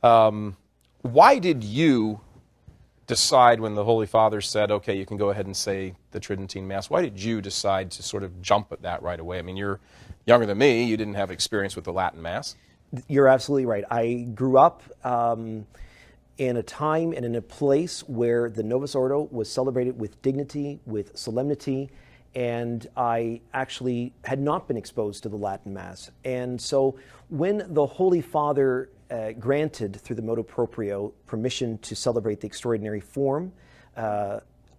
Why did you decide when the Holy Father said, okay, you can go ahead and say the Tridentine Mass, why did you decide to sort of jump at that right away? I mean, you're younger than me. You didn't have experience with the Latin Mass. You're absolutely right. I grew up in a time and in a place where the Novus Ordo was celebrated with dignity, with solemnity, and I actually had not been exposed to the Latin Mass. And so when the Holy Father granted, through the motu proprio, permission to celebrate the extraordinary form,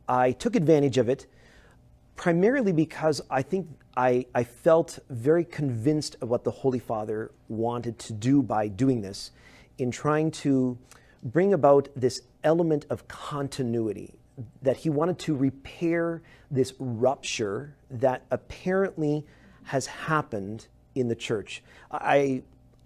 I took advantage of it, primarily because I think I felt very convinced of what the Holy Father wanted to do by doing this, in trying to bring about this element of continuity, that he wanted to repair this rupture that apparently has happened in the church.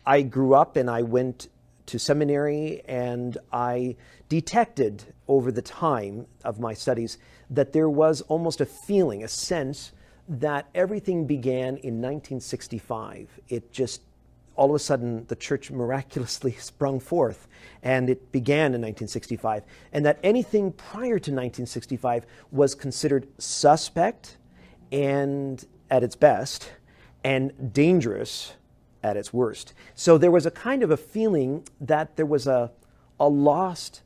I grew up and I went to seminary, and I detected over the time of my studies that there was almost a feeling, a sense, that everything began in 1965. It just, all of a sudden, the church miraculously sprung forth, and it began in 1965. And that anything prior to 1965 was considered suspect and, at its best, and dangerous at its worst. So there was a kind of a feeling that there was a lost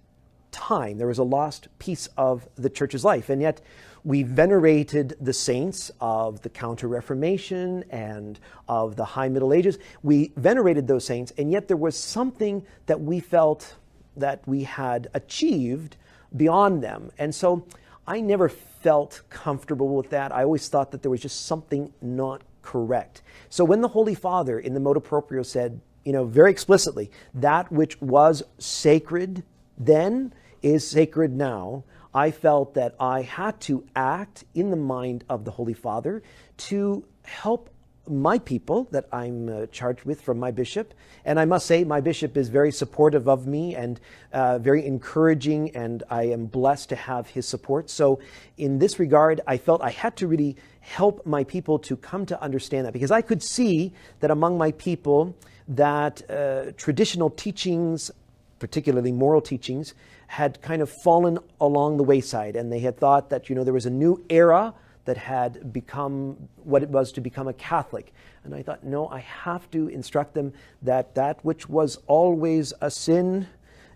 time, there was a lost piece of the church's life. And yet we venerated the saints of the Counter-Reformation and of the High Middle Ages. We venerated those saints, and yet there was something that we felt that we had achieved beyond them. And so I never felt comfortable with that. I always thought that there was just something not correct. So when the Holy Father in the motu proprio said, very explicitly, that which was sacred then is sacred now, I felt that I had to act in the mind of the Holy Father to help my people that I'm charged with from my bishop. And I must say, my bishop is very supportive of me and very encouraging, and I am blessed to have his support. So in this regard, I felt I had to really help my people to come to understand that, because I could see that among my people that traditional teachings, particularly moral teachings, had kind of fallen along the wayside, and they had thought that there was a new era that had become what it was to become a Catholic. And I thought, no, I have to instruct them that that which was always a sin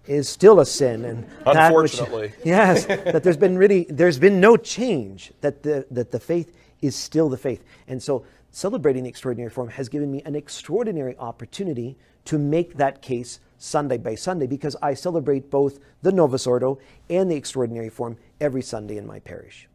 is still a sin, and unfortunately, yes, that there's been no change, that the faith is still the faith. And so celebrating the extraordinary form has given me an extraordinary opportunity to make that case Sunday by Sunday, because I celebrate both the Novus Ordo and the extraordinary form every Sunday in my parish.